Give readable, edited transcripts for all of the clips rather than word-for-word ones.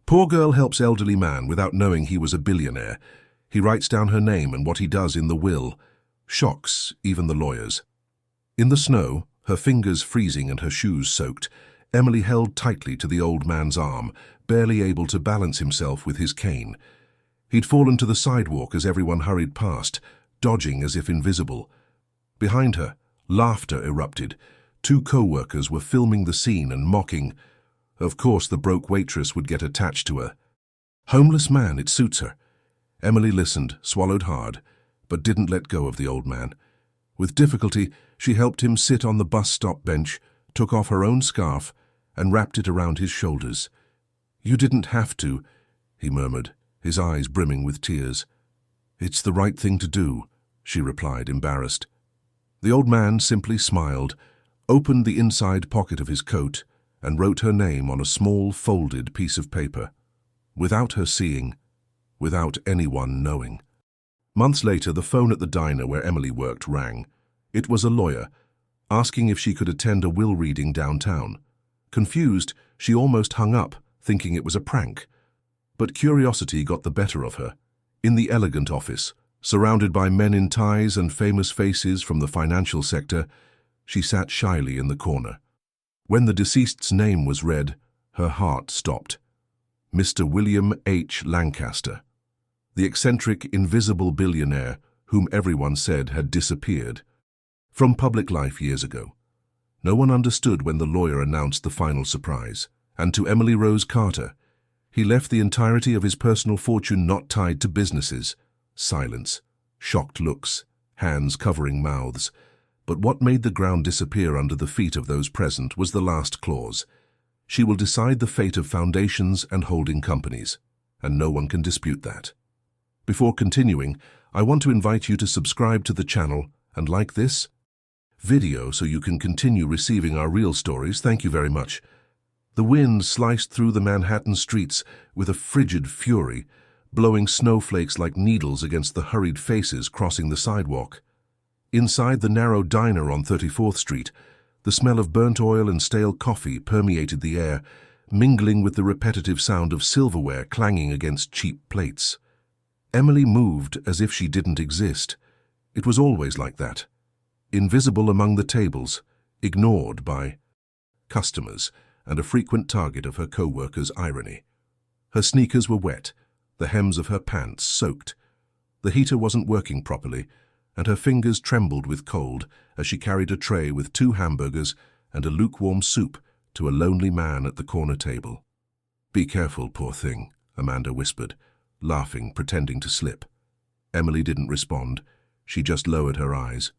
Poor girl helps elderly man without knowing he was a billionaire. He writes down her name and what he does in the will. Shocks even the lawyers. In the snow, her fingers freezing and her shoes soaked, Emily held tightly to the old man's arm, barely able to balance himself with his cane. He'd fallen to the sidewalk as everyone hurried past, dodging as if invisible. Behind her, laughter erupted. Two co-workers were filming the scene and mocking. Of course, the broke waitress would get attached to her. Homeless man, it suits her. Emily listened, swallowed hard, but didn't let go of the old man. With difficulty, she helped him sit on the bus stop bench, took off her own scarf, and wrapped it around his shoulders. "You didn't have to," he murmured, his eyes brimming with tears. "It's the right thing to do," she replied, embarrassed. The old man simply smiled, opened the inside pocket of his coat, and wrote her name on a small, folded piece of paper, without her seeing, without anyone knowing. Months later, the phone at the diner where Emily worked rang. It was a lawyer, asking if she could attend a will reading downtown. Confused, she almost hung up, thinking it was a prank. But curiosity got the better of her. In the elegant office, surrounded by men in ties and famous faces from the financial sector, she sat shyly in the corner. When the deceased's name was read, her heart stopped. Mr. William H. Lancaster, the eccentric, invisible billionaire whom everyone said had disappeared from public life years ago. No one understood when the lawyer announced the final surprise, and to Emily Rose Carter, he left the entirety of his personal fortune not tied to businesses. Silence, shocked looks, hands covering mouths. But what made the ground disappear under the feet of those present was the last clause. She will decide the fate of foundations and holding companies, and no one can dispute that. Before continuing, I want to invite you to subscribe to the channel and like this video so you can continue receiving our real stories. Thank you very much. The wind sliced through the Manhattan streets with a frigid fury, blowing snowflakes like needles against the hurried faces crossing the sidewalk. Inside the narrow diner on 34th Street, the smell of burnt oil and stale coffee permeated the air, mingling with the repetitive sound of silverware clanging against cheap plates. Emily moved as if she didn't exist. It was always like that. Invisible among the tables, ignored by customers, and a frequent target of her co-workers' irony. Her sneakers were wet, the hems of her pants soaked. The heater wasn't working properly, and her fingers trembled with cold as she carried a tray with 2 hamburgers and a lukewarm soup to a lonely man at the corner table. "Be careful, poor thing," Amanda whispered, laughing, pretending to slip. Emily didn't respond. She just lowered her eyes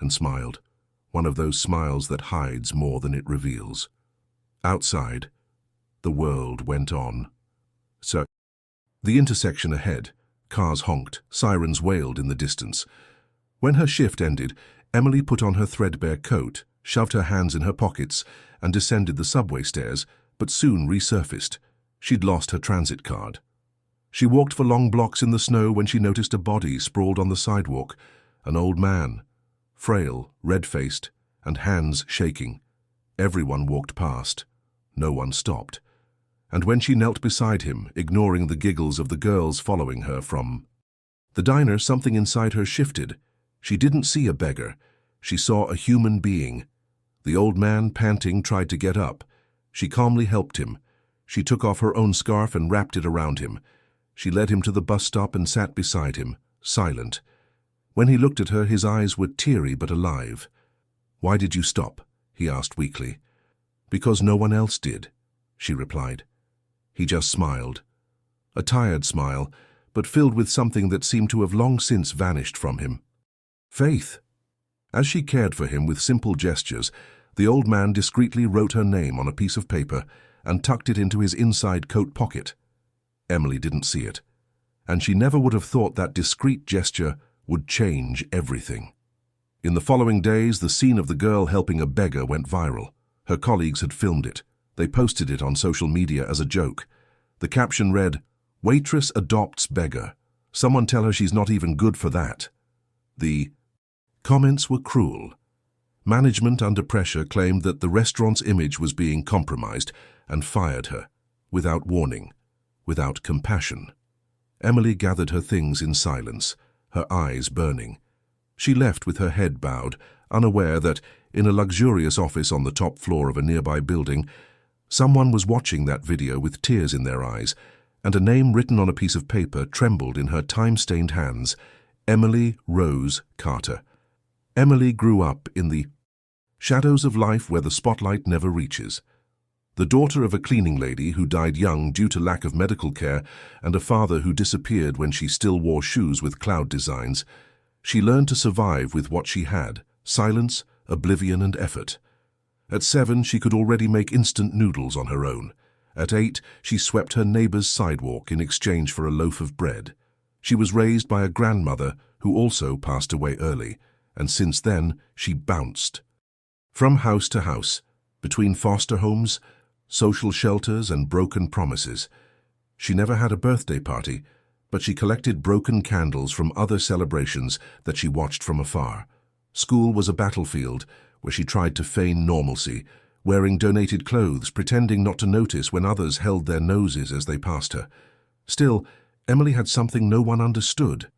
and smiled, one of those smiles that hides more than it reveals. Outside, the world went on. So, the intersection ahead, cars honked, sirens wailed in the distance. When her shift ended, Emily put on her threadbare coat, shoved her hands in her pockets, and descended the subway stairs, but soon resurfaced. She'd lost her transit card. She walked for long blocks in the snow when she noticed a body sprawled on the sidewalk, an old man, frail, red-faced, and hands shaking. Everyone walked past. No one stopped. And when she knelt beside him, ignoring the giggles of the girls following her from the diner, something inside her shifted. She didn't see a beggar. She saw a human being. The old man, panting, tried to get up. She calmly helped him. She took off her own scarf and wrapped it around him. She led him to the bus stop and sat beside him, silent. When he looked at her, his eyes were teary but alive. "Why did you stop?" he asked weakly. "Because no one else did," she replied. He just smiled. A tired smile, but filled with something that seemed to have long since vanished from him. Faith. As she cared for him with simple gestures, the old man discreetly wrote her name on a piece of paper and tucked it into his inside coat pocket. Emily didn't see it, and she never would have thought that discreet gesture would change everything. In the following days, the scene of the girl helping a beggar went viral. Her colleagues had filmed it. They posted it on social media as a joke. The caption read, "Waitress adopts beggar. Someone tell her she's not even good for that." The comments were cruel. Management, under pressure, claimed that the restaurant's image was being compromised and fired her, without warning. without compassion. Emily gathered her things in silence, her eyes burning. She left with her head bowed, unaware that, in a luxurious office on the top floor of a nearby building, someone was watching that video with tears in their eyes, and a name written on a piece of paper trembled in her time-stained hands: Emily Rose Carter. Emily grew up in the shadows of life where the spotlight never reaches. The daughter of a cleaning lady who died young due to lack of medical care and a father who disappeared when she still wore shoes with cloud designs, she learned to survive with what she had: silence, oblivion, and effort. At 7, she could already make instant noodles on her own. At 8, she swept her neighbor's sidewalk in exchange for a loaf of bread. She was raised by a grandmother who also passed away early, and since then she bounced. From house to house, between foster homes, social shelters, and broken promises. She never had a birthday party, but she collected broken candles from other celebrations that she watched from afar. School was a battlefield where she tried to feign normalcy, wearing donated clothes, pretending not to notice when others held their noses as they passed her. Still, Emily had something no one understood: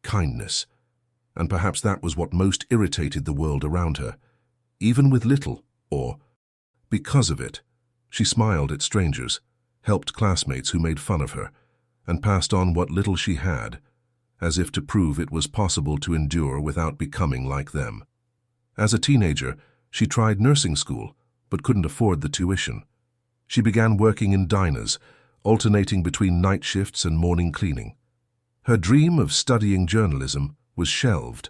kindness. And perhaps that was what most irritated the world around her. Even with little, or because of it, she smiled at strangers, helped classmates who made fun of her, and passed on what little she had, as if to prove it was possible to endure without becoming like them. As a teenager, she tried nursing school, but couldn't afford the tuition. She began working in diners, alternating between night shifts and morning cleaning. Her dream of studying journalism was shelved,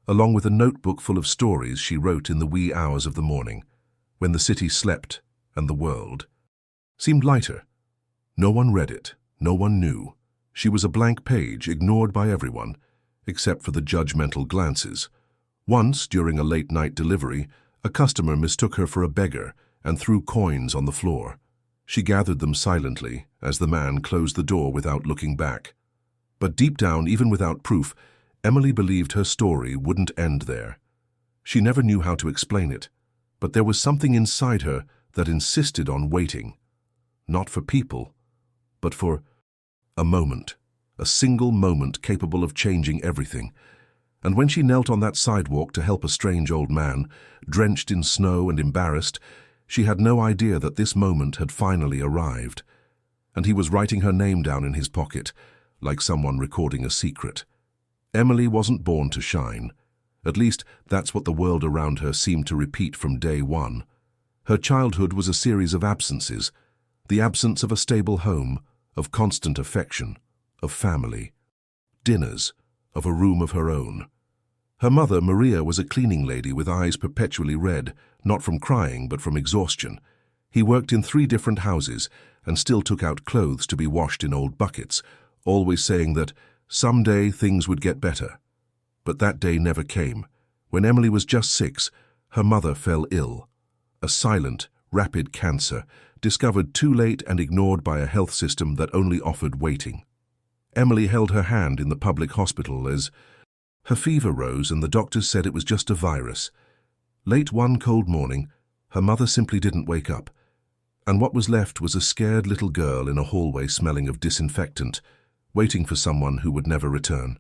along with a notebook full of stories she wrote in the wee hours of the morning, when the city slept and the world seemed lighter. No one read it, no one knew. She was a blank page, ignored by everyone, except for the judgmental glances. Once, during a late-night delivery, a customer mistook her for a beggar and threw coins on the floor. She gathered them silently as the man closed the door without looking back. But deep down, even without proof, Emily believed her story wouldn't end there. She never knew how to explain it, but there was something inside her that insisted on waiting. Not for people, but for a moment, a single moment capable of changing everything. And when she knelt on that sidewalk to help a strange old man, drenched in snow and embarrassed, she had no idea that this moment had finally arrived. And he was writing her name down in his pocket, like someone recording a secret. Emily wasn't born to shine. At least, that's what the world around her seemed to repeat from day one. Her childhood was a series of absences: the absence of a stable home, of constant affection, of family, dinners, of a room of her own. Her mother, Maria, was a cleaning lady with eyes perpetually red, not from crying but from exhaustion. He worked in 3 different houses and still took out clothes to be washed in old buckets, always saying that someday things would get better. But that day never came. When Emily was just 6, her mother fell ill. A silent, rapid cancer, discovered too late and ignored by a health system that only offered waiting. Emily held her hand in the public hospital as her fever rose and the doctors said it was just a virus. Late one cold morning, her mother simply didn't wake up, and what was left was a scared little girl in a hallway smelling of disinfectant, waiting for someone who would never return.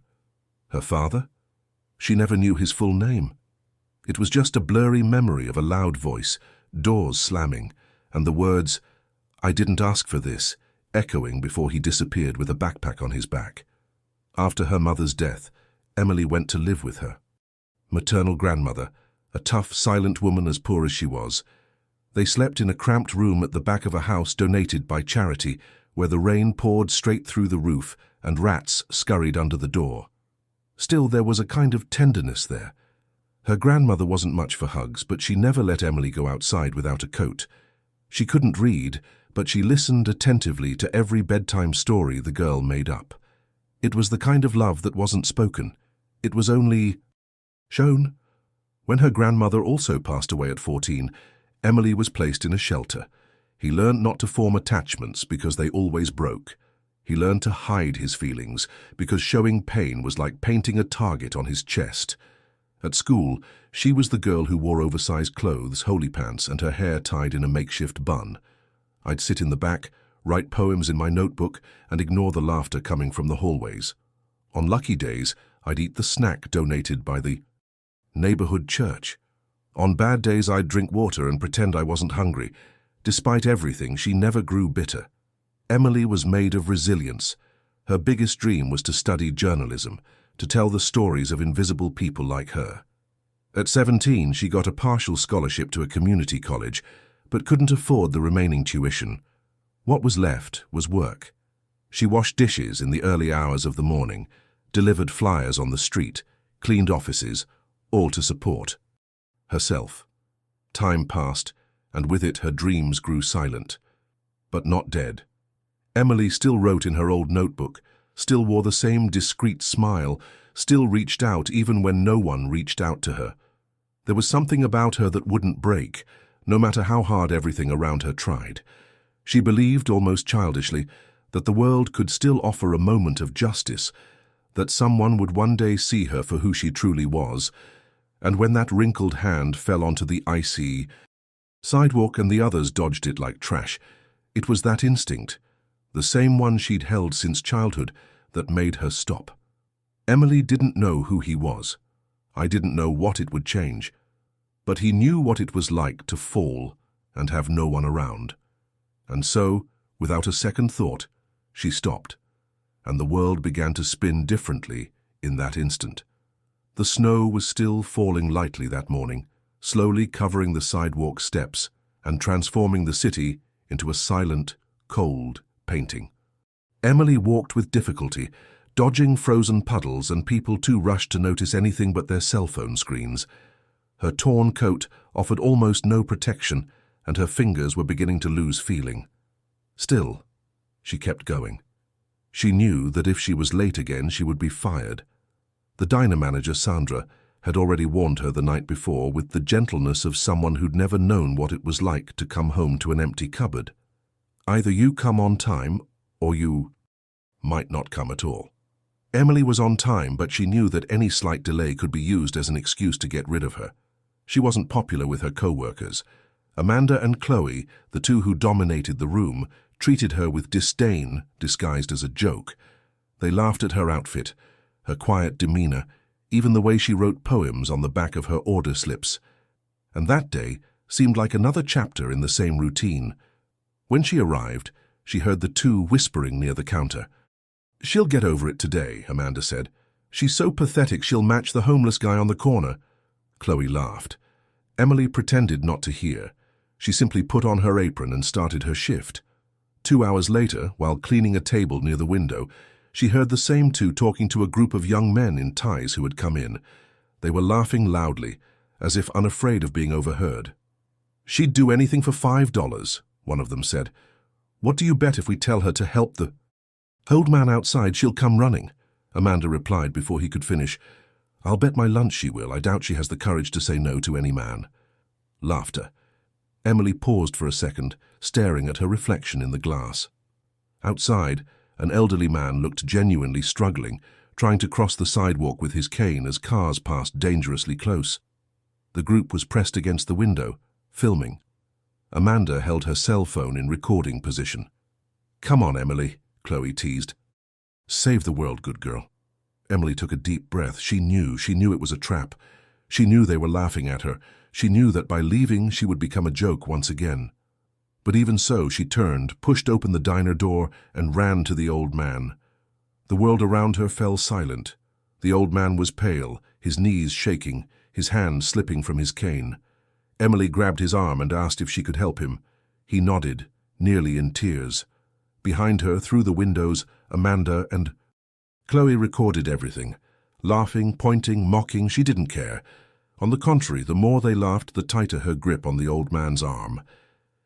Her father? She never knew his full name. It was just a blurry memory of a loud voice, doors slamming, and the words, "I didn't ask for this," echoing before he disappeared with a backpack on his back. After her mother's death, Emily went to live with her maternal grandmother, a tough, silent woman as poor as she was. They slept in a cramped room at the back of a house donated by charity, where the rain poured straight through the roof and rats scurried under the door. Still, there was a kind of tenderness there. Her grandmother wasn't much for hugs, but she never let Emily go outside without a coat. She couldn't read, but she listened attentively to every bedtime story the girl made up. It was the kind of love that wasn't spoken. It was only shown. When her grandmother also passed away at 14, Emily was placed in a shelter. He learned not to form attachments because they always broke. He learned to hide his feelings because showing pain was like painting a target on his chest. At school, she was the girl who wore oversized clothes, holy pants, and her hair tied in a makeshift bun. I'd sit in the back, write poems in my notebook, and ignore the laughter coming from the hallways. On lucky days, I'd eat the snack donated by the neighborhood church. On bad days, I'd drink water and pretend I wasn't hungry. Despite everything, she never grew bitter. Emily was made of resilience. Her biggest dream was to study journalism, to tell the stories of invisible people like her. At 17, she got a partial scholarship to a community college, but couldn't afford the remaining tuition. What was left was work. She washed dishes in the early hours of the morning, delivered flyers on the street, cleaned offices, all to support herself. Time passed, and with it her dreams grew silent, but not dead. Emily still wrote in her old notebook, still wore the same discreet smile, still reached out even when no one reached out to her. There was something about her that wouldn't break, no matter how hard everything around her tried. She believed, almost childishly, that the world could still offer a moment of justice, that someone would one day see her for who she truly was. And when that wrinkled hand fell onto the icy sidewalk and the others dodged it like trash, it was that instinct, the same one she'd held since childhood, that made her stop. Emily didn't know who he was. I didn't know what it would change. But he knew what it was like to fall and have no one around. And so, without a second thought, she stopped, and the world began to spin differently in that instant. The snow was still falling lightly that morning, slowly covering the sidewalk steps and transforming the city into a silent, cold painting. Emily walked with difficulty, dodging frozen puddles and people too rushed to notice anything but their cell phone screens. Her torn coat offered almost no protection, and her fingers were beginning to lose feeling. Still, she kept going. She knew that if she was late again, she would be fired. The diner manager, Sandra, had already warned her the night before with the gentleness of someone who'd never known what it was like to come home to an empty cupboard. Either you come on time, or you might not come at all. Emily was on time, but she knew that any slight delay could be used as an excuse to get rid of her. She wasn't popular with her co-workers. Amanda and Chloe, the two who dominated the room, treated her with disdain disguised as a joke. They laughed at her outfit, her quiet demeanor, even the way she wrote poems on the back of her order slips. And that day seemed like another chapter in the same routine. When she arrived, she heard the two whispering near the counter. "She'll get over it today," Amanda said. "She's so pathetic she'll match the homeless guy on the corner." Chloe laughed. Emily pretended not to hear. She simply put on her apron and started her shift. 2 hours later, while cleaning a table near the window, she heard the same two talking to a group of young men in ties who had come in. They were laughing loudly, as if unafraid of being overheard. "She'd do anything for $5, one of them said. "What do you bet if we tell her to help the old man outside, she'll come running?" Amanda replied before he could finish. "I'll bet my lunch she will. I doubt she has the courage to say no to any man." Laughter. Emily paused for a second, staring at her reflection in the glass. Outside, an elderly man looked genuinely struggling, trying to cross the sidewalk with his cane as cars passed dangerously close. The group was pressed against the window, filming. Amanda held her cell phone in recording position. "Come on, Emily," Chloe teased. "Save the world, good girl." Emily took a deep breath. She knew it was a trap. She knew they were laughing at her. She knew that by leaving she would become a joke once again. But even so, she turned, pushed open the diner door, and ran to the old man. The world around her fell silent. The old man was pale, his knees shaking, his hand slipping from his cane. Emily grabbed his arm and asked if she could help him. He nodded, nearly in tears. Behind her, through the windows, Amanda and Chloe recorded everything. Laughing, pointing, mocking, she didn't care. On the contrary, the more they laughed, the tighter her grip on the old man's arm.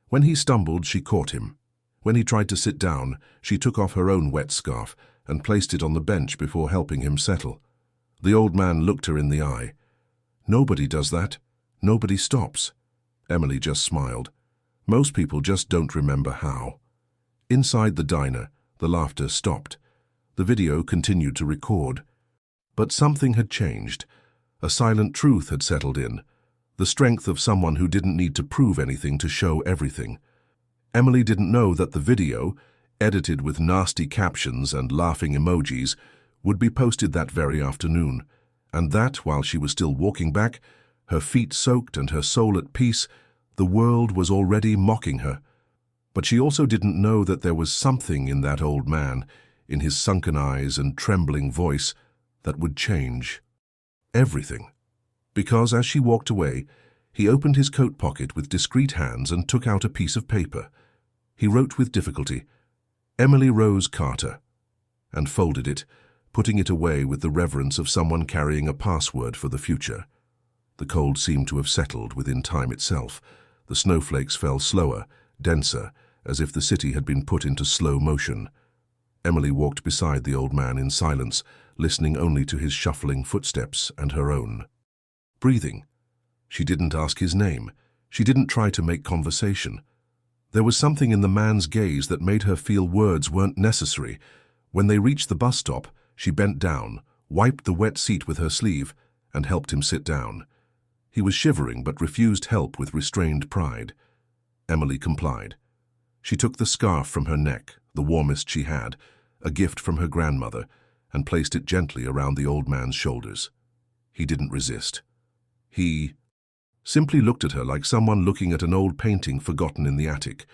When he stumbled, she caught him. When he tried to sit down, she took off her own wet scarf and placed it on the bench before helping him settle. The old man looked her in the eye. "Nobody does that. Nobody stops." Emily just smiled. Most people just don't remember how. Inside the diner, the laughter stopped. The video continued to record. But something had changed. A silent truth had settled in. The strength of someone who didn't need to prove anything to show everything. Emily didn't know that the video, edited with nasty captions and laughing emojis, would be posted that very afternoon, and that, while she was still walking back, her feet soaked and her soul at peace, the world was already mocking her. But she also didn't know that there was something in that old man, in his sunken eyes and trembling voice, that would change everything. Because as she walked away, he opened his coat pocket with discreet hands and took out a piece of paper. He wrote with difficulty, "Emily Rose Carter," and folded it, putting it away with the reverence of someone carrying a password for the future. The cold seemed to have settled within time itself. The snowflakes fell slower, denser, as if the city had been put into slow motion. Emily walked beside the old man in silence, listening only to his shuffling footsteps and her own. Breathing. She didn't ask his name. She didn't try to make conversation. There was something in the man's gaze that made her feel words weren't necessary. When they reached the bus stop, she bent down, wiped the wet seat with her sleeve, and helped him sit down. He was shivering but refused help with restrained pride. Emily complied. She took the scarf from her neck, the warmest she had, a gift from her grandmother, and placed it gently around the old man's shoulders. He didn't resist. He simply looked at her like someone looking at an old painting forgotten in the attic,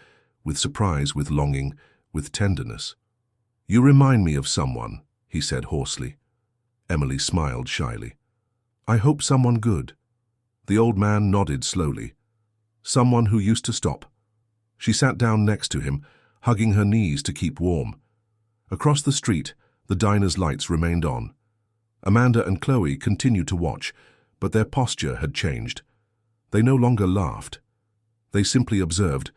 with surprise, with longing, with tenderness. "You remind me of someone," he said hoarsely. Emily smiled shyly. "I hope someone good." The old man nodded slowly. "Someone who used to stop." She sat down next to him, hugging her knees to keep warm. Across the street, the diner's lights remained on. Amanda and Chloe continued to watch, but their posture had changed. They no longer laughed. They simply observed,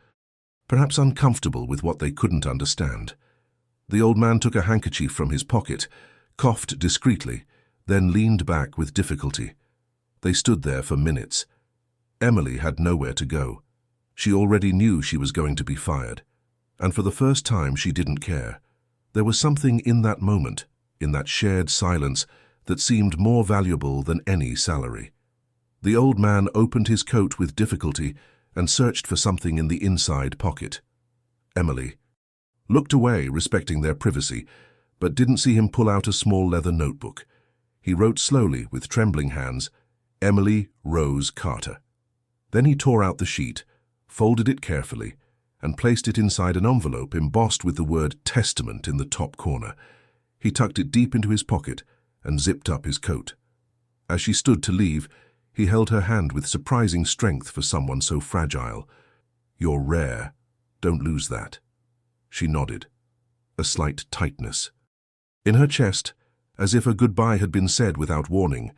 perhaps uncomfortable with what they couldn't understand. The old man took a handkerchief from his pocket, coughed discreetly, then leaned back with difficulty. They stood there for minutes. Emily had nowhere to go. She already knew she was going to be fired, and for the first time she didn't care. There was something in that moment, in that shared silence, that seemed more valuable than any salary. The old man opened his coat with difficulty and searched for something in the inside pocket. Emily looked away, respecting their privacy, but didn't see him pull out a small leather notebook. He wrote slowly, with trembling hands, "Emily Rose Carter." Then he tore out the sheet, folded it carefully, and placed it inside an envelope embossed with the word "Testament" in the top corner. He tucked it deep into his pocket and zipped up his coat. As she stood to leave, he held her hand with surprising strength for someone so fragile. "You're rare. Don't lose that." She nodded. A slight tightness in her chest, as if a goodbye had been said without warning.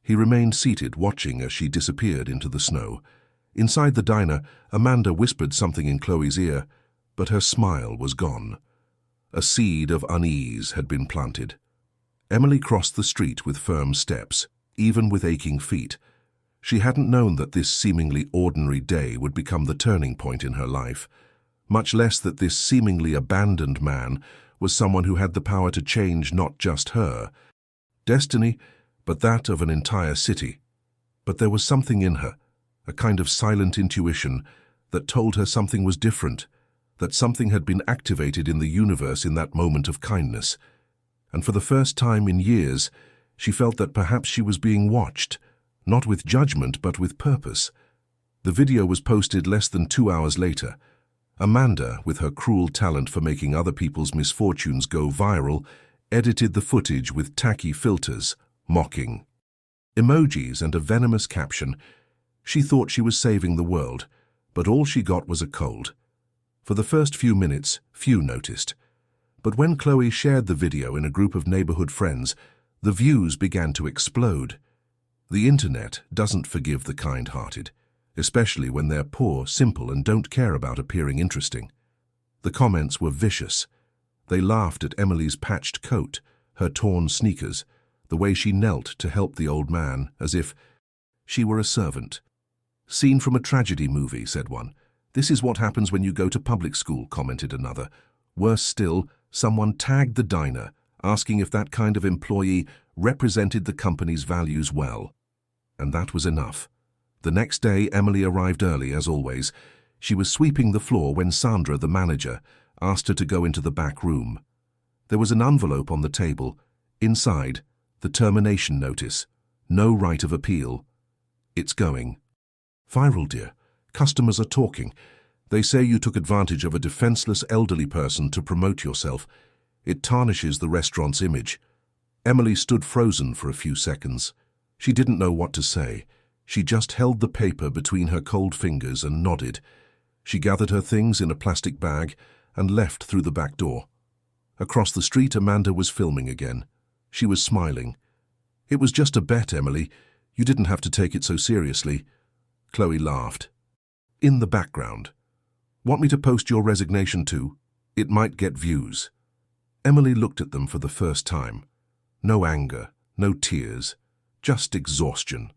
He remained seated, watching as she disappeared into the snow. Inside the diner, Amanda whispered something in Chloe's ear, but her smile was gone. A seed of unease had been planted. Emily crossed the street with firm steps, even with aching feet. She hadn't known that this seemingly ordinary day would become the turning point in her life, much less that this seemingly abandoned man was someone who had the power to change not just her destiny, but that of an entire city. But there was something in her, a kind of silent intuition, that told her something was different, that something had been activated in the universe in that moment of kindness. And for the first time in years, she felt that perhaps she was being watched, not with judgment but with purpose. The video was posted less than 2 hours later. Amanda, with her cruel talent for making other people's misfortunes go viral, edited the footage with tacky filters, mocking emojis and a venomous caption. She thought she was saving the world, but all she got was a cold. For the first few minutes, few noticed. But when Chloe shared the video in a group of neighborhood friends, the views began to explode. The internet doesn't forgive the kind-hearted, especially when they're poor, simple, and don't care about appearing interesting. The comments were vicious. They laughed at Emily's patched coat, her torn sneakers, the way she knelt to help the old man, as if she were a servant. "Scene from a tragedy movie," said one. "This is what happens when you go to public school," commented another. Worse still, someone tagged the diner, asking if that kind of employee represented the company's values well. And that was enough. The next day, Emily arrived early, as always. She was sweeping the floor when Sandra, the manager, asked her to go into the back room. There was an envelope on the table. Inside, the termination notice. No right of appeal. It's going viral, dear. Customers are talking. They say you took advantage of a defenseless elderly person to promote yourself. It tarnishes the restaurant's image. Emily stood frozen for a few seconds. She didn't know what to say. She just held the paper between her cold fingers and nodded. She gathered her things in a plastic bag and left through the back door. Across the street, Amanda was filming again. She was smiling. "It was just a bet, Emily. You didn't have to take it so seriously." Chloe laughed. In the background, "Want me to post your resignation too? It might get views." Emily looked at them for the first time. No anger, no tears, just exhaustion.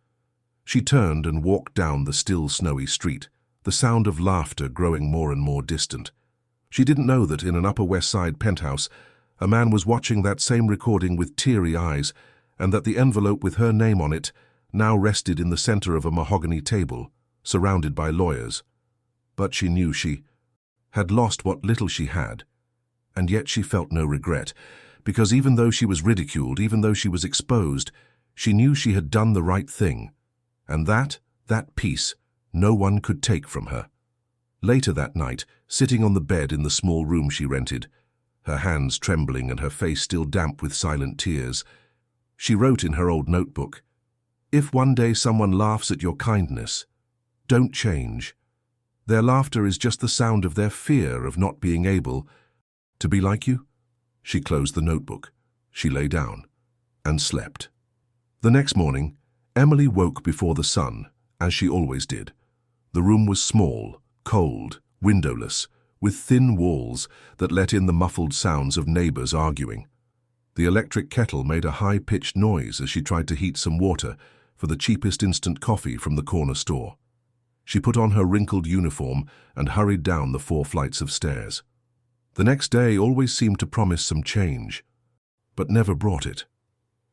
She turned and walked down the still snowy street, the sound of laughter growing more and more distant. She didn't know that in an Upper West Side penthouse, a man was watching that same recording with teary eyes, and that the envelope with her name on it now rested in the center of a mahogany table, surrounded by lawyers. But she knew she had lost what little she had, and yet she felt no regret, because even though she was ridiculed, even though she was exposed, she knew she had done the right thing, and that peace, no one could take from her. Later that night, sitting on the bed in the small room she rented, her hands trembling and her face still damp with silent tears, she wrote in her old notebook, "If one day someone laughs at your kindness, don't change. Their laughter is just the sound of their fear of not being able to be like you." She closed the notebook. She lay down and slept. The next morning, Emily woke before the sun, as she always did. The room was small, cold, windowless, with thin walls that let in the muffled sounds of neighbors arguing. The electric kettle made a high-pitched noise as she tried to heat some water for the cheapest instant coffee from the corner store. She put on her wrinkled uniform and hurried down the 4 flights of stairs. The next day always seemed to promise some change, but never brought it.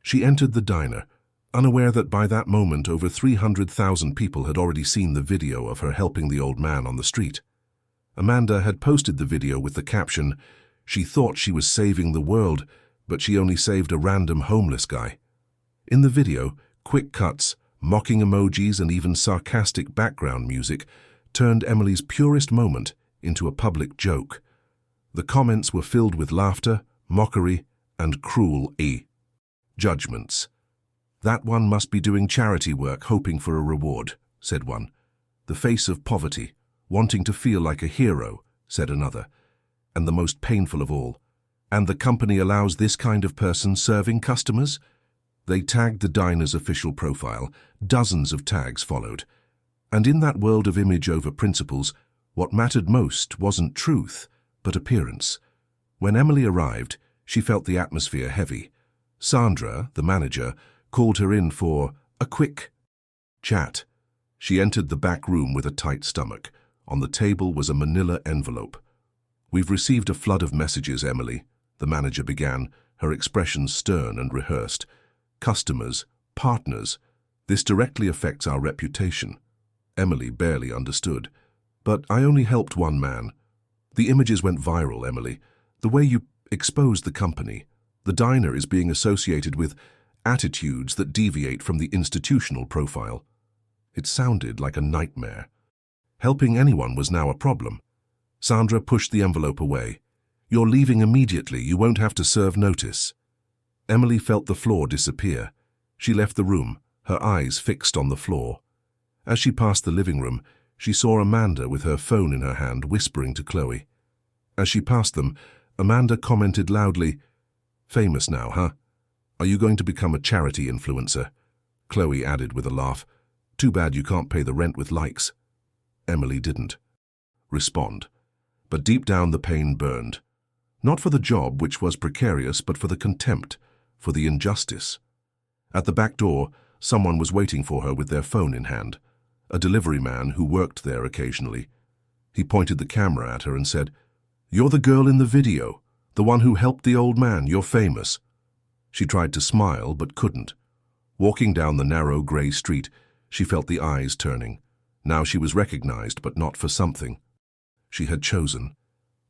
She entered the diner, unaware that by that moment over 300,000 people had already seen the video of her helping the old man on the street. Amanda had posted the video with the caption, "She thought she was saving the world, but she only saved a random homeless guy." In the video, quick cuts, mocking emojis and even sarcastic background music turned Emily's purest moment into a public joke. The comments were filled with laughter, mockery, and cruel judgments. "That one must be doing charity work hoping for a reward," said one. "The face of poverty, wanting to feel like a hero," said another. And the most painful of all, "And the company allows this kind of person serving customers?" They tagged the diner's official profile. Dozens of tags followed. And in that world of image over principles, what mattered most wasn't truth, but appearance. When Emily arrived, she felt the atmosphere heavy. Sandra, the manager, called her in for a quick chat. She entered the back room with a tight stomach. On the table was a manila envelope. "We've received a flood of messages, Emily," the manager began, her expressions stern and rehearsed. "Customers, partners, this directly affects our reputation." Emily barely understood. "But I only helped one man." "The images went viral, Emily. The way you exposed the company. The diner is being associated with attitudes that deviate from the institutional profile." It sounded like a nightmare. Helping anyone was now a problem. Sandra pushed the envelope away. "You're leaving immediately. You won't have to serve notice." Emily felt the floor disappear. She left the room, her eyes fixed on the floor. As she passed the living room, she saw Amanda with her phone in her hand, whispering to Chloe. As she passed them, Amanda commented loudly, "Famous now, huh? Are you going to become a charity influencer?" Chloe added with a laugh, "Too bad you can't pay the rent with likes." Emily didn't respond, but deep down the pain burned. Not for the job, which was precarious, but for the contempt, for the injustice. At the back door, someone was waiting for her with their phone in hand, a delivery man who worked there occasionally. He pointed the camera at her and said, "You're the girl in the video, the one who helped the old man. You're famous." She tried to smile, but couldn't. Walking down the narrow grey street, she felt the eyes turning. Now she was recognized, but not for something she had chosen.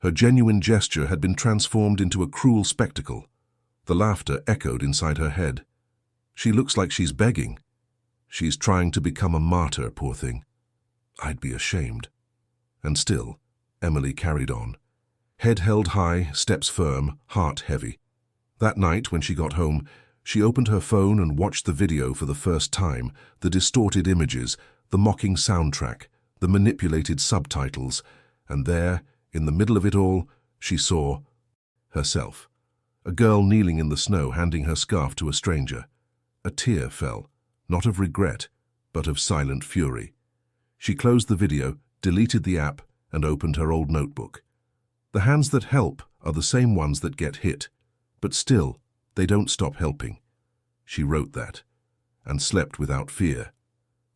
Her genuine gesture had been transformed into a cruel spectacle. The laughter echoed inside her head. She looks like she's begging. She's trying to become a martyr, poor thing. I'd be ashamed. And still, Emily carried on. Head held high, steps firm, heart heavy. That night, when she got home, she opened her phone and watched the video for the first time, the distorted images, the mocking soundtrack, the manipulated subtitles, and there, in the middle of it all, she saw herself. A girl kneeling in the snow, handing her scarf to a stranger. A tear fell, not of regret, but of silent fury. She closed the video, deleted the app, and opened her old notebook. The hands that help are the same ones that get hit, but still, they don't stop helping. She wrote that, and slept without fear.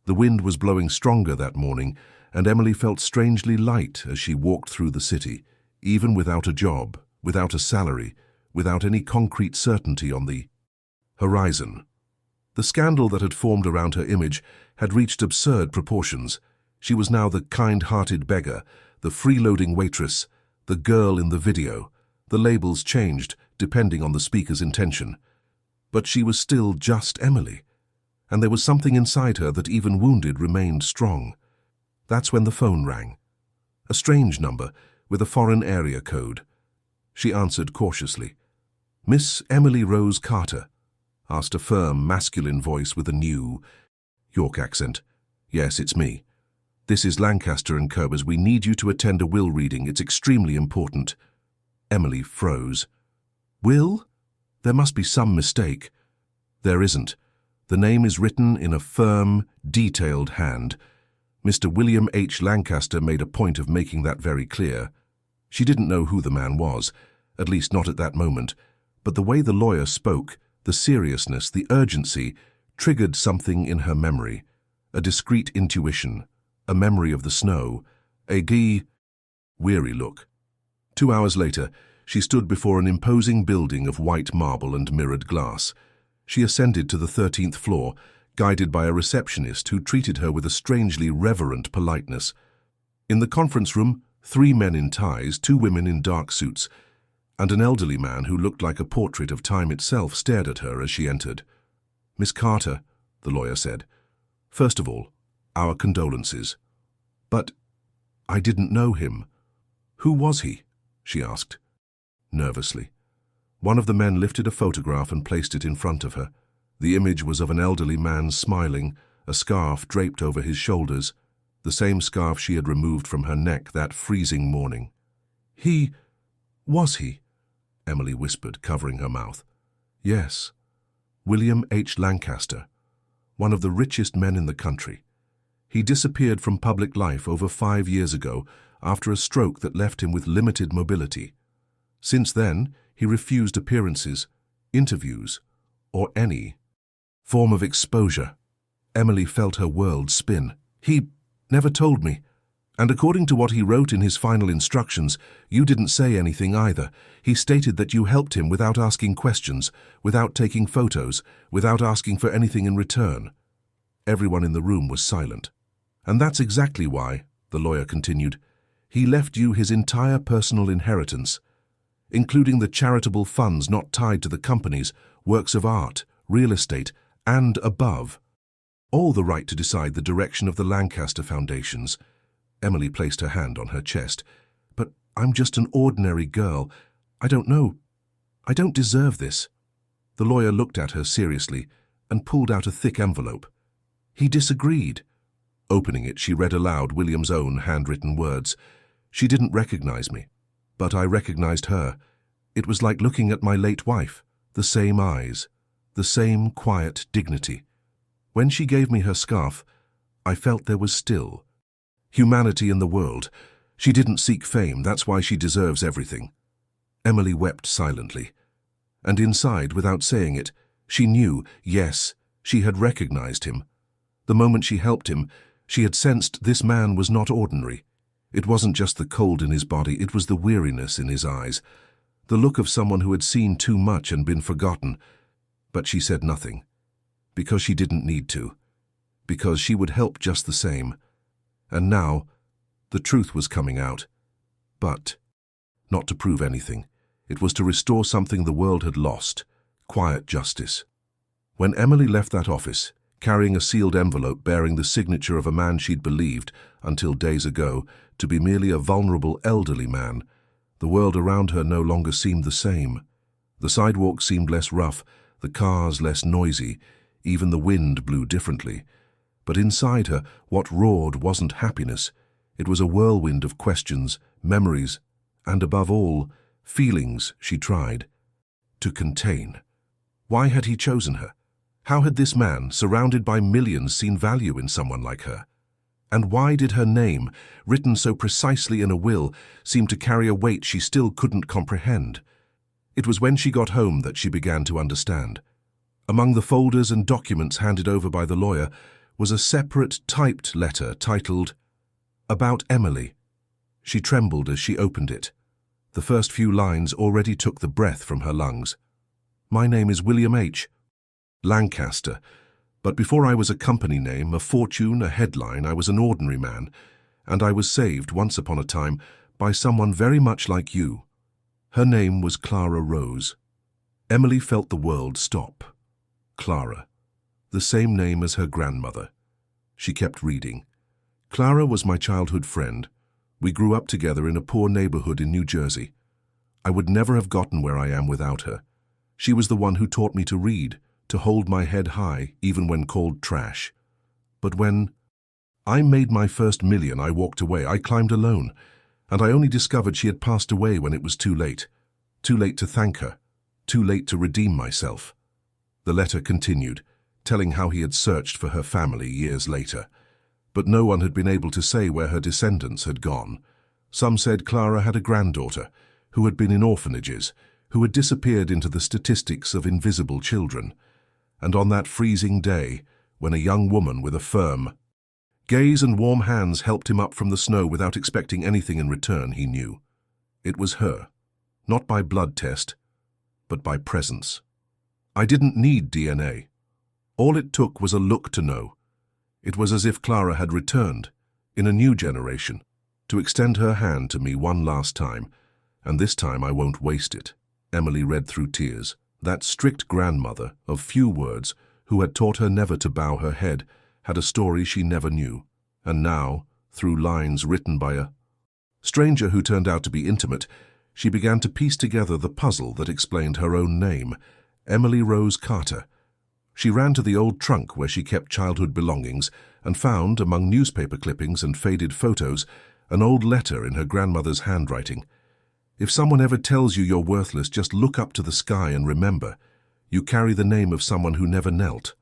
The wind was blowing stronger that morning, and Emily felt strangely light as she walked through the city, even without a job, without a salary, without any concrete certainty on the horizon. The scandal that had formed around her image had reached absurd proportions. She was now the kind-hearted beggar, the freeloading waitress, the girl in the video. The labels changed, depending on the speaker's intention. But she was still just Emily, and there was something inside her that, even wounded, remained strong. That's when the phone rang. A strange number, with a foreign area code. She answered cautiously. "Miss Emily Rose Carter?" asked a firm, masculine voice with a New York accent. "Yes, it's me. This is Lancaster and Kerbers. We need you to attend a will reading. It's extremely important." Emily froze. "Will? There must be some mistake." "There isn't. The name is written in a firm, detailed hand. Mr. William H. Lancaster made a point of making that very clear." She didn't know who the man was, at least not at that moment, but the way the lawyer spoke, the seriousness, the urgency, triggered something in her memory. A discreet intuition, a memory of the snow, a weary look. 2 hours later, she stood before an imposing building of white marble and mirrored glass. She ascended to the 13th floor, guided by a receptionist who treated her with a strangely reverent politeness. In the conference room, 3 men in ties, 2 women in dark suits, and an elderly man who looked like a portrait of time itself stared at her as she entered. "Miss Carter," the lawyer said, "first of all, our condolences." "But I didn't know him." "Who was he?" she asked, nervously. One of the men lifted a photograph and placed it in front of her. The image was of an elderly man smiling, a scarf draped over his shoulders, the same scarf she had removed from her neck that freezing morning. Was he? Emily whispered, covering her mouth. "Yes, William H. Lancaster, one of the richest men in the country. He disappeared from public life over 5 years ago after a stroke that left him with limited mobility. Since then, he refused appearances, interviews, or any form of exposure." Emily felt her world spin. "He never told me. And according to what he wrote in his final instructions, you didn't say anything either. He stated that you helped him without asking questions, without taking photos, without asking for anything in return." Everyone in the room was silent. "And that's exactly why," the lawyer continued, "he left you his entire personal inheritance, including the charitable funds not tied to the companies, works of art, real estate, and above, all the right to decide the direction of the Lancaster Foundations." Emily placed her hand on her chest. "But I'm just an ordinary girl. I don't know. I don't deserve this." The lawyer looked at her seriously and pulled out a thick envelope. He disagreed. Opening it, she read aloud William's own handwritten words. "She didn't recognize me, but I recognized her. It was like looking at my late wife, the same eyes, the same quiet dignity. When she gave me her scarf, I felt there was still humanity in the world. She didn't seek fame, that's why she deserves everything." Emily wept silently. And inside, without saying it, she knew, yes, she had recognized him. The moment she helped him, she had sensed this man was not ordinary. It wasn't just the cold in his body, it was the weariness in his eyes, the look of someone who had seen too much and been forgotten. But she said nothing, because she didn't need to, because she would help just the same. And now, the truth was coming out. But not to prove anything. It was to restore something the world had lost: quiet justice. When Emily left that office, carrying a sealed envelope bearing the signature of a man she'd believed, until days ago, to be merely a vulnerable elderly man, the world around her no longer seemed the same. The sidewalk seemed less rough, the cars less noisy, even the wind blew differently. But inside her, what roared wasn't happiness. It was a whirlwind of questions, memories, and above all, feelings she tried to contain. Why had he chosen her? How had this man, surrounded by millions, seen value in someone like her? And why did her name, written so precisely in a will, seem to carry a weight she still couldn't comprehend? It was when she got home that she began to understand. Among the folders and documents handed over by the lawyer was a separate typed letter titled, "About Emily." She trembled as she opened it. The first few lines already took the breath from her lungs. "My name is William H. Lancaster, but before I was a company name, a fortune, a headline, I was an ordinary man, and I was saved, once upon a time, by someone very much like you." Her name was Clara Rose. Emily felt the world stop. Clara. The same name as her grandmother. She kept reading. "Clara was my childhood friend. We grew up together in a poor neighborhood in New Jersey. I would never have gotten where I am without her. She was the one who taught me to read, to hold my head high, even when called trash. But when I made my first million, I walked away. I climbed alone, and I only discovered she had passed away when it was too late. Too late to thank her. Too late to redeem myself." The letter continued, telling how he had searched for her family years later. But no one had been able to say where her descendants had gone. Some said Clara had a granddaughter, who had been in orphanages, who had disappeared into the statistics of invisible children. And on that freezing day, when a young woman with a firm gaze and warm hands helped him up from the snow without expecting anything in return, he knew. It was her, not by blood test, but by presence. I didn't need DNA. All it took was a look to know. It was as if Clara had returned, in a new generation, to extend her hand to me one last time, and this time I won't waste it. Emily read through tears. That strict grandmother, of few words, who had taught her never to bow her head, had a story she never knew, and now, through lines written by a stranger who turned out to be intimate, she began to piece together the puzzle that explained her own name, Emily Rose Carter. She ran to the old trunk where she kept childhood belongings and found, among newspaper clippings and faded photos, an old letter in her grandmother's handwriting. "If someone ever tells you you're worthless, just look up to the sky and remember, you carry the name of someone who never knelt."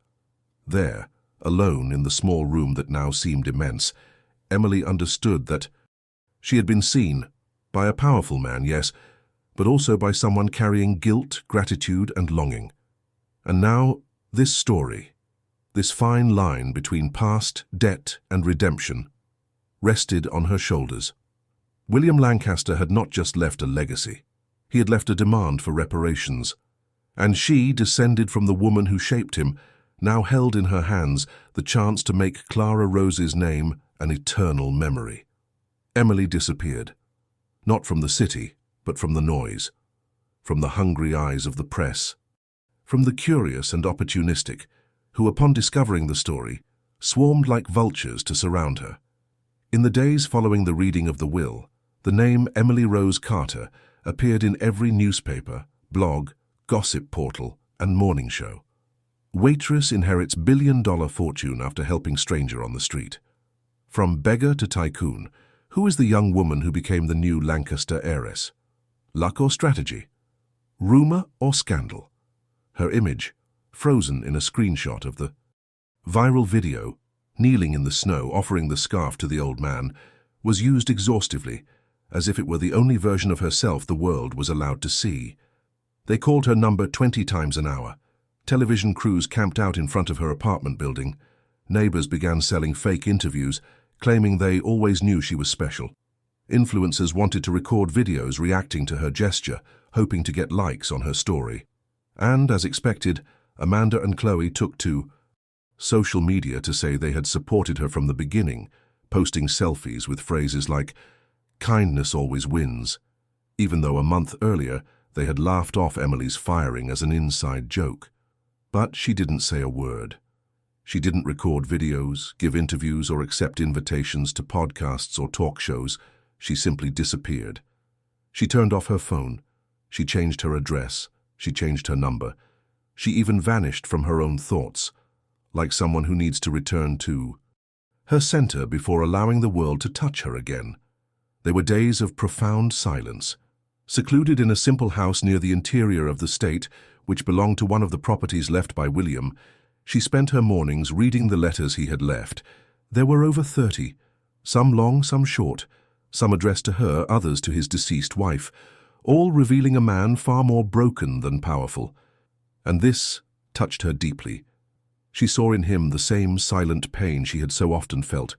There, alone in the small room that now seemed immense, Emily understood that she had been seen by a powerful man, yes, but also by someone carrying guilt, gratitude, and longing. And now, this story, this fine line between past, debt, and redemption, rested on her shoulders. William Lancaster had not just left a legacy. He had left a demand for reparations. And she, descended from the woman who shaped him, now held in her hands the chance to make Clara Rose's name an eternal memory. Emily disappeared. Not from the city, but from the noise. From the hungry eyes of the press. From the curious and opportunistic, who, upon discovering the story, swarmed like vultures to surround her. In the days following the reading of the will, the name Emily Rose Carter appeared in every newspaper, blog, gossip portal, and morning show. Waitress inherits billion-dollar fortune after helping stranger on the street. From beggar to tycoon, who is the young woman who became the new Lancaster heiress? Luck or strategy? Rumor or scandal? Her image, frozen in a screenshot of the viral video, kneeling in the snow, offering the scarf to the old man, was used exhaustively, as if it were the only version of herself the world was allowed to see. They called her number 20 times an hour. Television crews camped out in front of her apartment building. Neighbors began selling fake interviews, claiming they always knew she was special. Influencers wanted to record videos reacting to her gesture, hoping to get likes on her story. And, as expected, Amanda and Chloe took to social media to say they had supported her from the beginning, posting selfies with phrases like, "Kindness always wins," even though a month earlier they had laughed off Emily's firing as an inside joke. But she didn't say a word. She didn't record videos, give interviews, or accept invitations to podcasts or talk shows. She simply disappeared. She turned off her phone. She changed her address. She changed her number. She even vanished from her own thoughts, like someone who needs to return to her center before allowing the world to touch her again. They were days of profound silence. Secluded in a simple house near the interior of the state, which belonged to one of the properties left by William, she spent her mornings reading the letters he had left. There were over 30, some long, some short, some addressed to her, others to his deceased wife, all revealing a man far more broken than powerful. And this touched her deeply. She saw in him the same silent pain she had so often felt.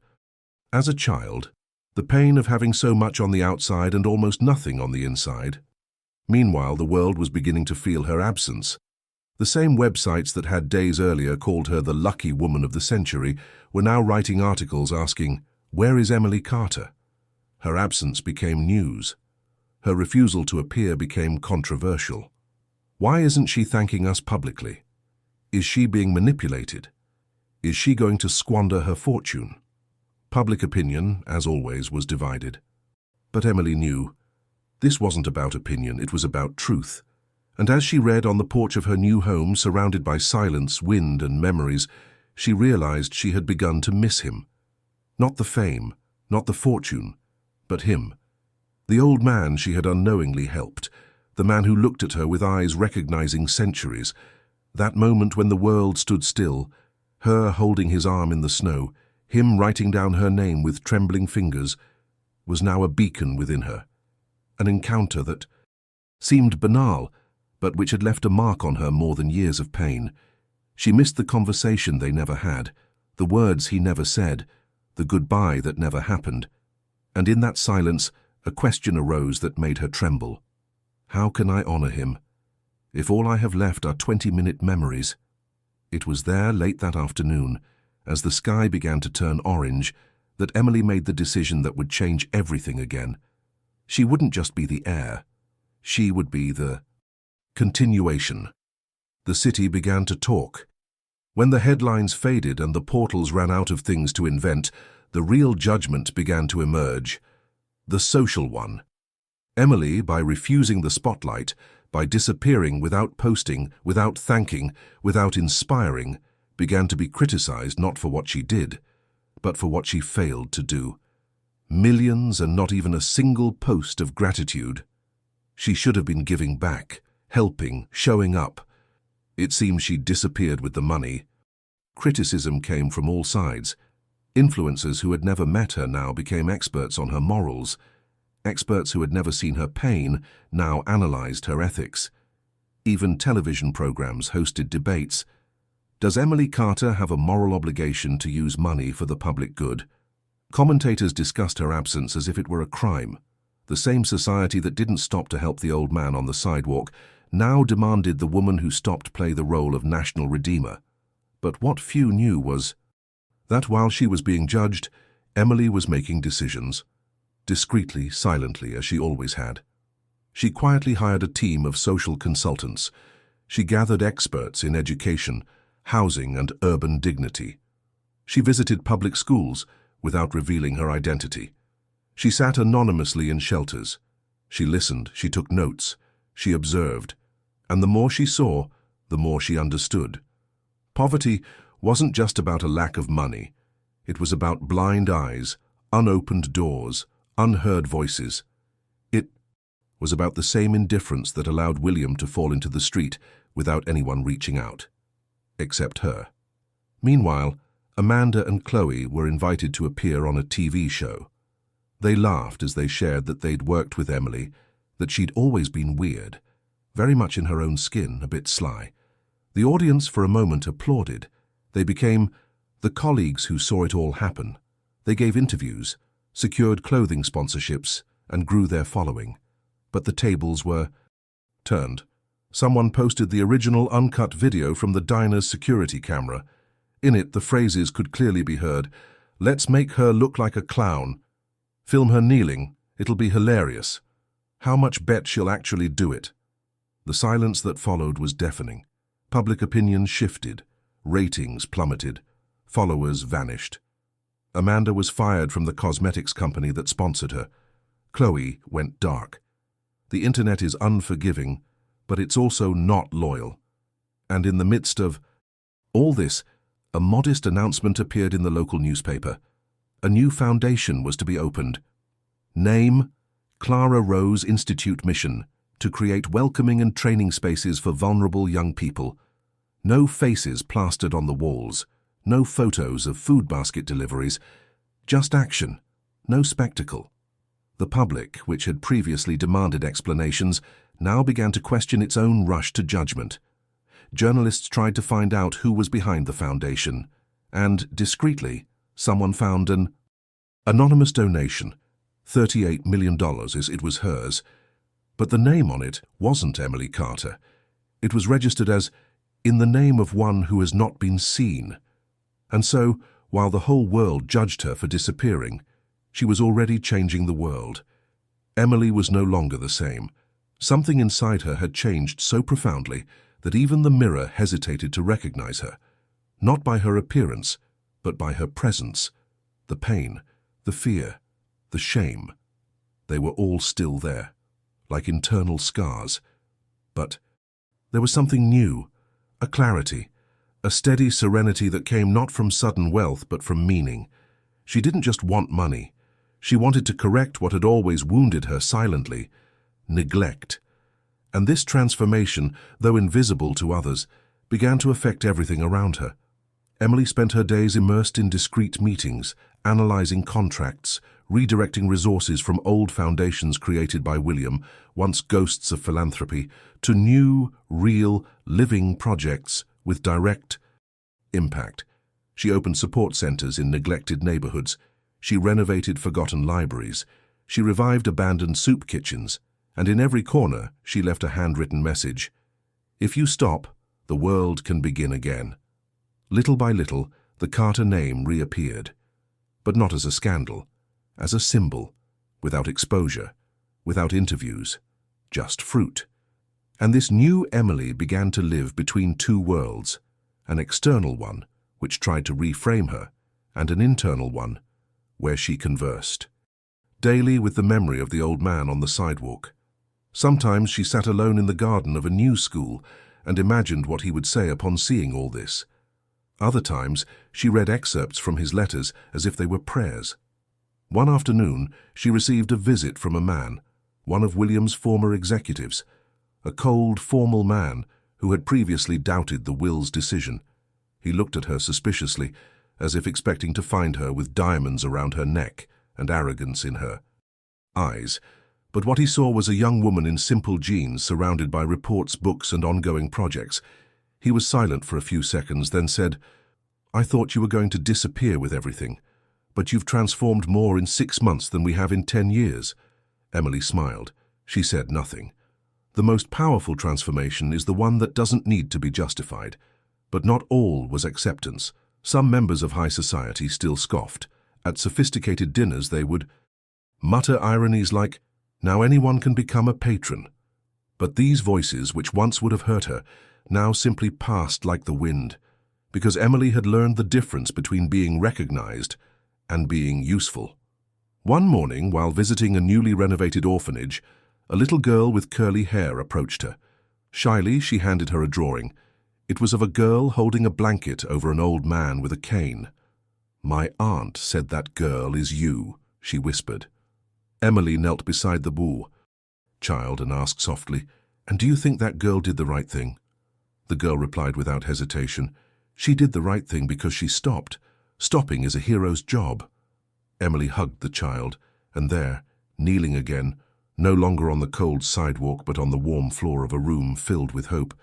As a child, the pain of having so much on the outside and almost nothing on the inside. Meanwhile, the world was beginning to feel her absence. The same websites that had days earlier called her the lucky woman of the century were now writing articles asking, "Where is Emily Carter?" Her absence became news. Her refusal to appear became controversial. Why isn't she thanking us publicly? Is she being manipulated? Is she going to squander her fortune? Public opinion, as always, was divided. But Emily knew. This wasn't about opinion, it was about truth. And as she read on the porch of her new home, surrounded by silence, wind, and memories, she realized she had begun to miss him. Not the fame, not the fortune, but him. The old man she had unknowingly helped, the man who looked at her with eyes recognizing centuries. That moment when the world stood still, her holding his arm in the snow, him writing down her name with trembling fingers, was now a beacon within her. An encounter that seemed banal, but which had left a mark on her more than years of pain. She missed the conversation they never had, the words he never said, the goodbye that never happened. And in that silence, a question arose that made her tremble. How can I honor him, if all I have left are 20-minute memories? It was there late that afternoon, as the sky began to turn orange, that Emily made the decision that would change everything again. She wouldn't just be the heir. She would be the continuation. The city began to talk. When the headlines faded and the portals ran out of things to invent, the real judgment began to emerge. The social one. Emily, by refusing the spotlight, by disappearing without posting, without thanking, without inspiring, began to be criticized not for what she did, but for what she failed to do. Millions and not even a single post of gratitude. She should have been giving back, helping, showing up. It seemed she disappeared with the money. Criticism came from all sides. Influencers who had never met her now became experts on her morals. Experts who had never seen her pain now analyzed her ethics. Even television programs hosted debates. Does Emily Carter have a moral obligation to use money for the public good? Commentators discussed her absence as if it were a crime. The same society that didn't stop to help the old man on the sidewalk now demanded the woman who stopped play the role of national redeemer. But what few knew was that while she was being judged, Emily was making decisions. Discreetly, silently, as she always had. She quietly hired a team of social consultants. She gathered experts in education, housing, and urban dignity. She visited public schools without revealing her identity. She sat anonymously in shelters. She listened, she took notes, she observed. And the more she saw, the more she understood. Poverty wasn't just about a lack of money. It was about blind eyes, unopened doors, unheard voices. It was about the same indifference that allowed William to fall into the street without anyone reaching out. Except her. Meanwhile, Amanda and Chloe were invited to appear on a TV show. They laughed as they shared that they'd worked with Emily, that she'd always been weird, very much in her own skin, a bit sly. The audience for a moment applauded. They became the colleagues who saw it all happen. They gave interviews, secured clothing sponsorships, and grew their following. But the tables were turned. Someone posted the original uncut video from the diner's security camera. In it, the phrases could clearly be heard. "Let's make her look like a clown. Film her kneeling. It'll be hilarious." How much bet she'll actually do it? The silence that followed was deafening. Public opinion shifted. Ratings plummeted. Followers vanished. Amanda was fired from the cosmetics company that sponsored her. Chloe went dark. The internet is unforgiving, but it's also not loyal. And in the midst of all this, a modest announcement appeared in the local newspaper. A new foundation was to be opened. Name: Clara Rose Institute Mission, to create welcoming and training spaces for vulnerable young people. No faces plastered on the walls, no photos of food basket deliveries, just action, no spectacle. The public, which had previously demanded explanations, now began to question its own rush to judgment. Journalists tried to find out who was behind the foundation, and, discreetly, someone found an anonymous donation. $38 million, as it was hers. But the name on it wasn't Emily Carter. It was registered as, "In the name of one who has not been seen." And so, while the whole world judged her for disappearing, she was already changing the world. Emily was no longer the same. Something inside her had changed so profoundly that even the mirror hesitated to recognize her, not by her appearance, but by her presence. The pain, the fear, the shame. They were all still there, like internal scars. But there was something new, a clarity, a steady serenity that came not from sudden wealth but from meaning. She didn't just want money. She wanted to correct what had always wounded her silently: neglect. And this transformation, though invisible to others, began to affect everything around her. Emily spent her days immersed in discreet meetings, analyzing contracts, redirecting resources from old foundations created by William, once ghosts of philanthropy, to new, real, living projects with direct impact. She opened support centers in neglected neighborhoods. She renovated forgotten libraries. She revived abandoned soup kitchens. And in every corner, she left a handwritten message: "If you stop, the world can begin again." Little by little, the Carter name reappeared. But not as a scandal, as a symbol, without exposure, without interviews, just fruit. And this new Emily began to live between two worlds, an external one, which tried to reframe her, and an internal one, where she conversed daily with the memory of the old man on the sidewalk. Sometimes she sat alone in the garden of a new school and imagined what he would say upon seeing all this. Other times, she read excerpts from his letters as if they were prayers. One afternoon, she received a visit from a man, one of William's former executives, a cold, formal man who had previously doubted the will's decision. He looked at her suspiciously, as if expecting to find her with diamonds around her neck and arrogance in her eyes. But what he saw was a young woman in simple jeans surrounded by reports, books, and ongoing projects. He was silent for a few seconds, then said, "I thought you were going to disappear with everything, but you've transformed more in 6 months than we have in 10 years. Emily smiled. She said nothing. The most powerful transformation is the one that doesn't need to be justified. But not all was acceptance. Some members of high society still scoffed. At sophisticated dinners they would mutter ironies like, "Now anyone can become a patron." But these voices, which once would have hurt her, now simply passed like the wind, because Emily had learned the difference between being recognized and being useful. One morning, while visiting a newly renovated orphanage, a little girl with curly hair approached her. Shyly, she handed her a drawing. It was of a girl holding a blanket over an old man with a cane. "My aunt said that girl is you," she whispered. Emily knelt beside the child and asked softly, "And do you think that girl did the right thing?" The girl replied without hesitation, "She did the right thing because she stopped. Stopping is a hero's job." Emily hugged the child, and there, kneeling again, no longer on the cold sidewalk but on the warm floor of a room filled with hope,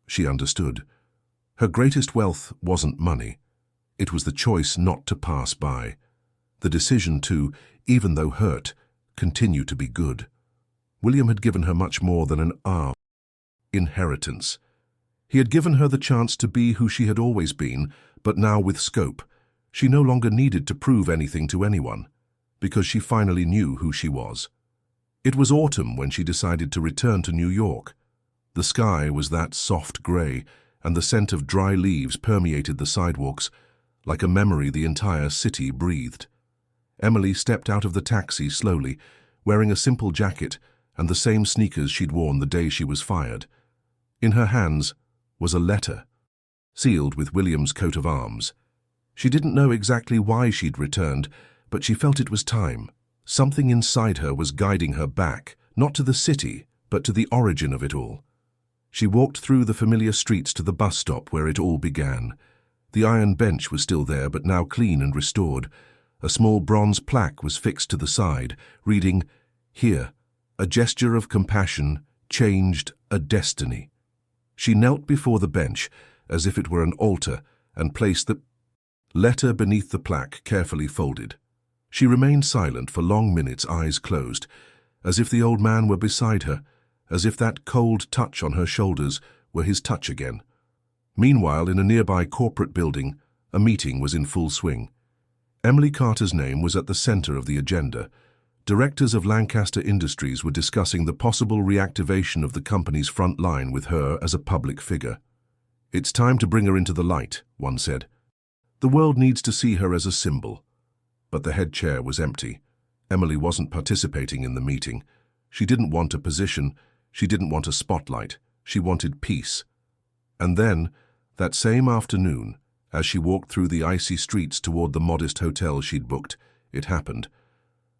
she understood. Her greatest wealth wasn't money. It was the choice not to pass by. The decision to, even though hurt, continue to be good. William had given her much more than an inheritance. He had given her the chance to be who she had always been, but now with scope. She no longer needed to prove anything to anyone, because she finally knew who she was. It was autumn when she decided to return to New York. The sky was that soft grey, and the scent of dry leaves permeated the sidewalks, like a memory the entire city breathed. Emily stepped out of the taxi slowly, wearing a simple jacket and the same sneakers she'd worn the day she was fired. In her hands was a letter, sealed with William's coat of arms. She didn't know exactly why she'd returned, but she felt it was time. Something inside her was guiding her back, not to the city, but to the origin of it all. She walked through the familiar streets to the bus stop where it all began. The iron bench was still there, but now clean and restored. A small bronze plaque was fixed to the side, reading, "Here, a gesture of compassion changed a destiny." She knelt before the bench, as if it were an altar, and placed the letter beneath the plaque, carefully folded. She remained silent for long minutes, eyes closed, as if the old man were beside her, as if that cold touch on her shoulders were his touch again. Meanwhile, in a nearby corporate building, a meeting was in full swing. Emily Carter's name was at the center of the agenda. Directors of Lancaster Industries were discussing the possible reactivation of the company's front line with her as a public figure. "It's time to bring her into the light," one said. "The world needs to see her as a symbol." But the head chair was empty. Emily wasn't participating in the meeting. She didn't want a position. She didn't want a spotlight. She wanted peace. And then, that same afternoon, as she walked through the icy streets toward the modest hotel she'd booked, it happened.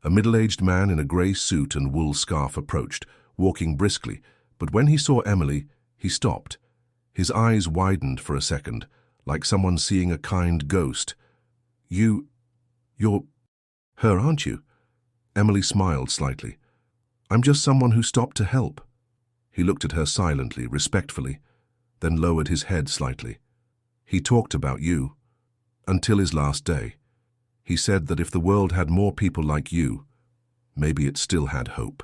A middle-aged man in a grey suit and wool scarf approached, walking briskly, but when he saw Emily, he stopped. His eyes widened for a second, like someone seeing a kind ghost. You're her, aren't you?" Emily smiled slightly. "I'm just someone who stopped to help." He looked at her silently, respectfully, then lowered his head slightly. "He talked about you, until his last day. He said that if the world had more people like you, maybe it still had hope."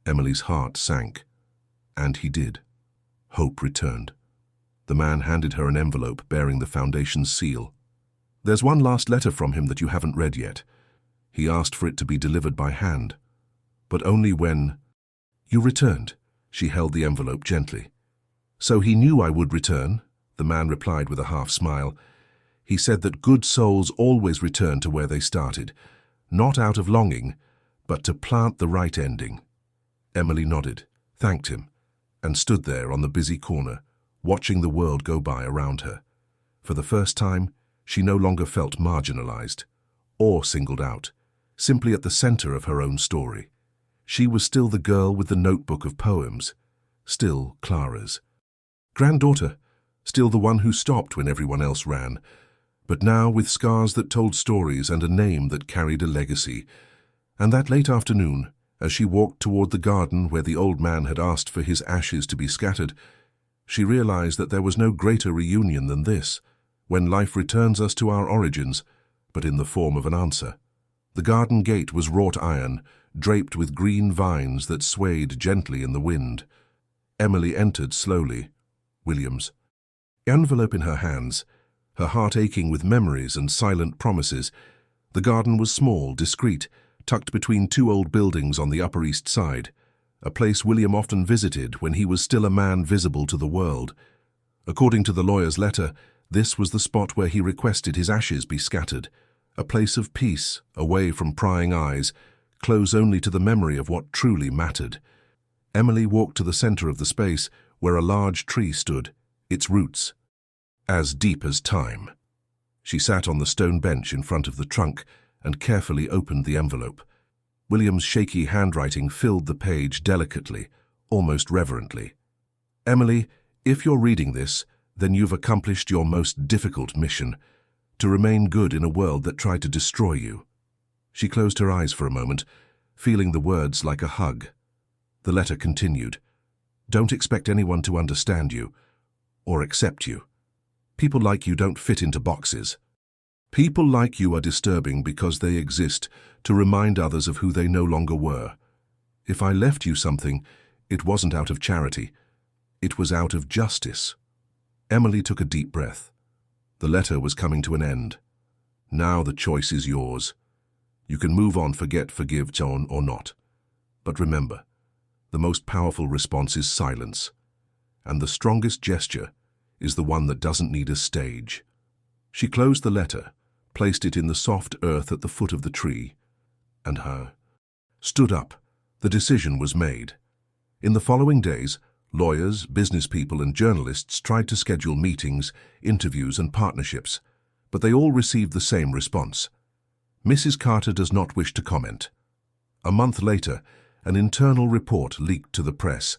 Emily's heart sank. And he did. Hope returned. The man handed her an envelope bearing the Foundation's seal. "There's one last letter from him that you haven't read yet. He asked for it to be delivered by hand, but only when you returned." She held the envelope gently. "So he knew I would return," the man replied with a half-smile. "He said that good souls always return to where they started, not out of longing, but to plant the right ending." Emily nodded, thanked him, and stood there on the busy corner, watching the world go by around her. For the first time, she no longer felt marginalized or singled out, simply at the center of her own story. She was still the girl with the notebook of poems, still Clara's granddaughter, still the one who stopped when everyone else ran, but now with scars that told stories and a name that carried a legacy. And that late afternoon, as she walked toward the garden where the old man had asked for his ashes to be scattered, she realized that there was no greater reunion than this, when life returns us to our origins, but in the form of an answer. The garden gate was wrought iron, draped with green vines that swayed gently in the wind. Emily entered slowly. William's envelope in her hands, her heart aching with memories and silent promises. The garden was small, discreet, tucked between two old buildings on the Upper East Side, a place William often visited when he was still a man visible to the world. According to the lawyer's letter, this was the spot where he requested his ashes be scattered, a place of peace, away from prying eyes, close only to the memory of what truly mattered. Emily walked to the center of the space where a large tree stood, its roots as deep as time. She sat on the stone bench in front of the trunk and carefully opened the envelope. William's shaky handwriting filled the page delicately, almost reverently. "Emily, if you're reading this, then you've accomplished your most difficult mission, to remain good in a world that tried to destroy you." She closed her eyes for a moment, feeling the words like a hug. The letter continued. "Don't expect anyone to understand you or accept you. People like you don't fit into boxes. People like you are disturbing because they exist to remind others of who they no longer were. If I left you something, it wasn't out of charity. It was out of justice." Emily took a deep breath. The letter was coming to an end. Now the choice is yours. You can move on, forget, forgive, John, or not. But remember, the most powerful response is silence, and the strongest gesture is the one that doesn't need a stage. She closed the letter, placed it in the soft earth at the foot of the tree, and stood up. The decision was made. In the following days, lawyers, business people, and journalists tried to schedule meetings, interviews, and partnerships, but they all received the same response. Mrs. Carter does not wish to comment. A month later, an internal report leaked to the press.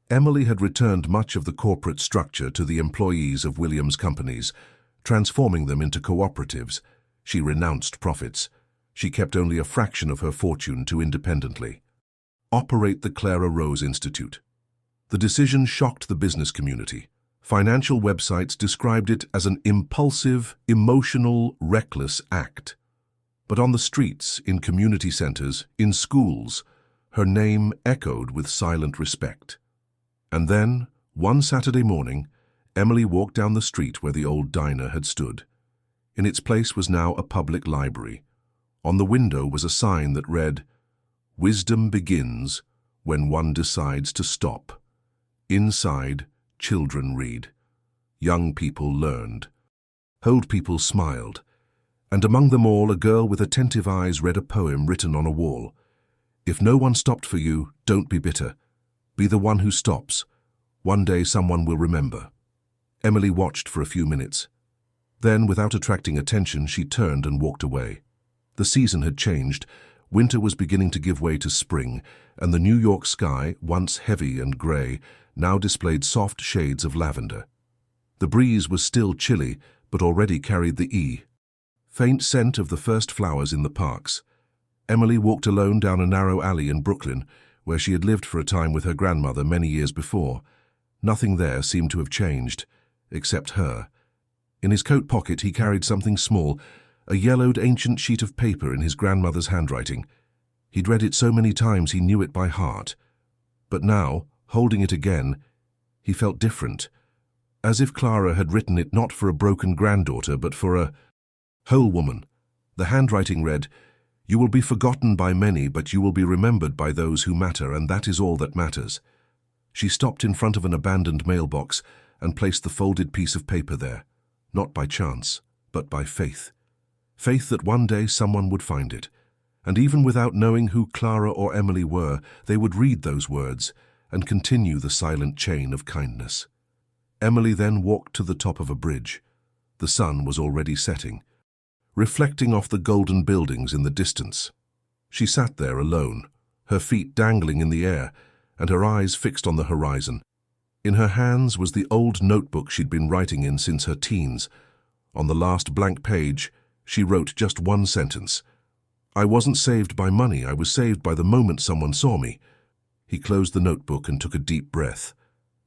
Emily had returned much of the corporate structure to the employees of Williams' companies, transforming them into cooperatives. She renounced profits. She kept only a fraction of her fortune to independently operate the Clara Rose Institute. The decision shocked the business community. Financial websites described it as an impulsive, emotional, reckless act. But on the streets, in community centers, in schools, her name echoed with silent respect. And then, one Saturday morning, Emily walked down the street where the old diner had stood. In its place was now a public library. On the window was a sign that read, "Wisdom begins when one decides to stop." Inside, children read. Young people learned. Old people smiled. And among them all, a girl with attentive eyes read a poem written on a wall. "If no one stopped for you, don't be bitter. Be the one who stops. One day someone will remember." Emily watched for a few minutes. Then, without attracting attention, she turned and walked away. The season had changed. Winter was beginning to give way to spring, and the New York sky, once heavy and gray, now displayed soft shades of lavender. The breeze was still chilly, but already carried the faint scent of the first flowers in the parks. Emily walked alone down a narrow alley in Brooklyn, where she had lived for a time with her grandmother many years before. Nothing there seemed to have changed, except her. In his coat pocket he carried something small, a yellowed ancient sheet of paper in his grandmother's handwriting. He'd read it so many times he knew it by heart. But now, holding it again, he felt different, as if Clara had written it not for a broken granddaughter, but for a whole woman. The handwriting read, "You will be forgotten by many, but you will be remembered by those who matter, and that is all that matters." She stopped in front of an abandoned mailbox and placed the folded piece of paper there, not by chance, but by faith. Faith that one day someone would find it, and even without knowing who Clara or Emily were, they would read those words and continue the silent chain of kindness. Emily then walked to the top of a bridge. The sun was already setting, reflecting off the golden buildings in the distance. She sat there alone, her feet dangling in the air and her eyes fixed on the horizon. In her hands was the old notebook she'd been writing in since her teens. On the last blank page, she wrote just one sentence. "I wasn't saved by money, I was saved by the moment someone saw me." He closed the notebook and took a deep breath.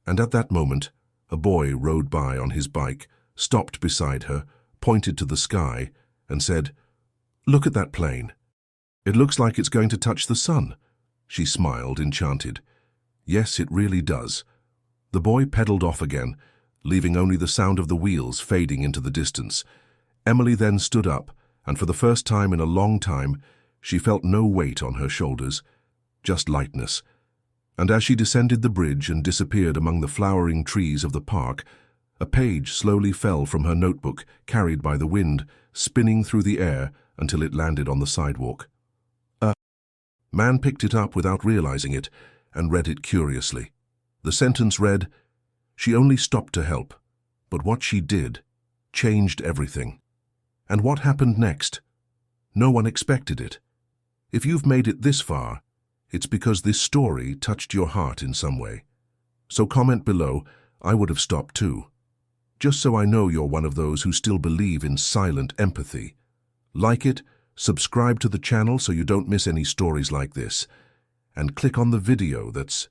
And at that moment, a boy rode by on his bike, stopped beside her, pointed to the sky, and said, "Look at that plane. It looks like it's going to touch the sun." She smiled, enchanted. "Yes, it really does." The boy pedaled off again, leaving only the sound of the wheels fading into the distance. Emily then stood up, and for the first time in a long time, she felt no weight on her shoulders, just lightness. And as she descended the bridge and disappeared among the flowering trees of the park, a page slowly fell from her notebook, carried by the wind, spinning through the air until it landed on the sidewalk. A man picked it up without realizing it and read it curiously. The sentence read, "She only stopped to help, but what she did changed everything." And what happened next? No one expected it. If you've made it this far, it's because this story touched your heart in some way. So comment below, "I would have stopped too." Just so I know you're one of those who still believe in silent empathy. Like it, subscribe to the channel so you don't miss any stories like this, and click on the video that's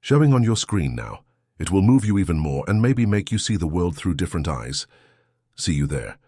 showing on your screen now. It will move you even more and maybe make you see the world through different eyes. See you there.